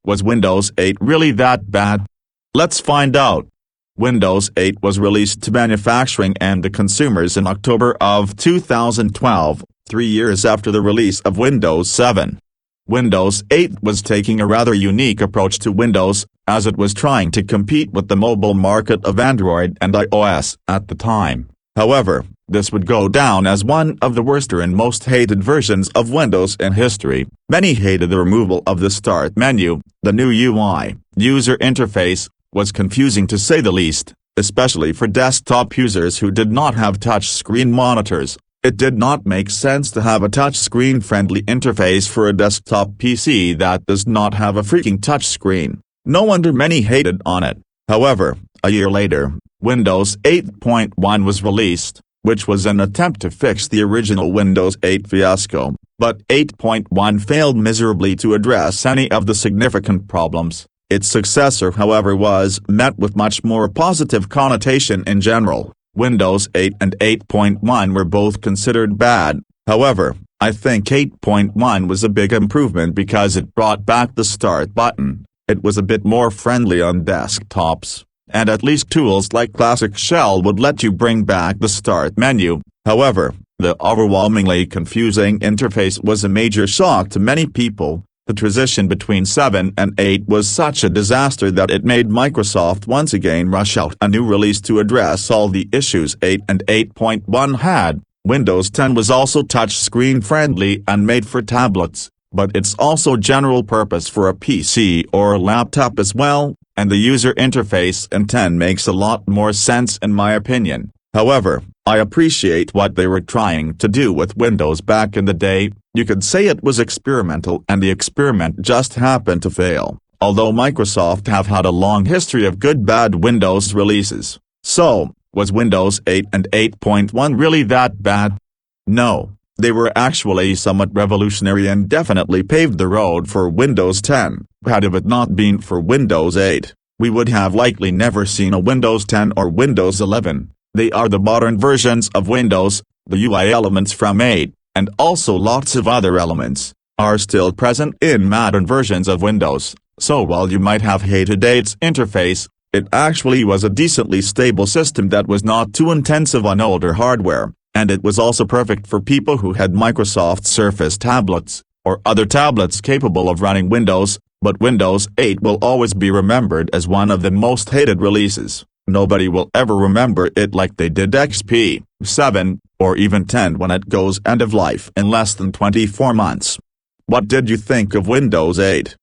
Was Windows 8 really that bad? Let's find out. Windows 8 was released to manufacturing and the consumers in October of 2012, 3 years after the release of Windows 7. Windows 8 was taking a rather unique approach to Windows, as it was trying to compete with the mobile market of Android and iOS at the time. However, this would go down as one of the worst and most hated versions of Windows in history. Many hated the removal of the Start menu. The new UI, user interface, was confusing to say the least, especially for desktop users who did not have touch-screen monitors. It did not make sense to have a touch-screen-friendly interface for a desktop PC that does not have a freaking touchscreen. No wonder many hated on it. However, a year later, Windows 8.1 was released, which was an attempt to fix the original Windows 8 fiasco, but 8.1 failed miserably to address any of the significant problems. Its successor, however, was met with much more positive connotation in general. Windows 8 and 8.1 were both considered bad. However, I think 8.1 was a big improvement because it brought back the Start button. It was a bit more friendly on desktops, and at least tools like Classic Shell would let you bring back the Start menu. However, the overwhelmingly confusing interface was a major shock to many people. The transition between 7 and 8 was such a disaster that it made Microsoft once again rush out a new release to address all the issues 8 and 8.1 had. Windows 10 was also touch-screen friendly and made for tablets, but it's also general purpose for a PC or a laptop as well, and the user interface in 10 makes a lot more sense in my opinion. However, I appreciate what they were trying to do with Windows back in the day. You could say it was experimental and the experiment just happened to fail, although Microsoft have had a long history of good-bad Windows releases. So, was Windows 8 and 8.1 really that bad? No, they were actually somewhat revolutionary and definitely paved the road for Windows 10. Had it not been for Windows 8, we would have likely never seen a Windows 10 or Windows 11. They are the modern versions of Windows. The UI elements from 8, and also lots of other elements, are still present in modern versions of Windows. So while you might have hated 8's interface, it actually was a decently stable system that was not too intensive on older hardware, and it was also perfect for people who had Microsoft Surface tablets, or other tablets capable of running Windows. But Windows 8 will always be remembered as one of the most hated releases. Nobody will ever remember it like they did XP, 7, or even 10 when it goes end of life in less than 24 months. What did you think of Windows 8?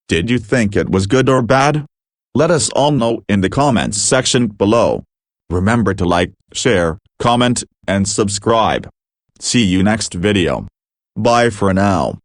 Did you think it was good or bad? Let us all know in the comments section below. Remember to like, share, comment, and subscribe. See you next video. Bye for now.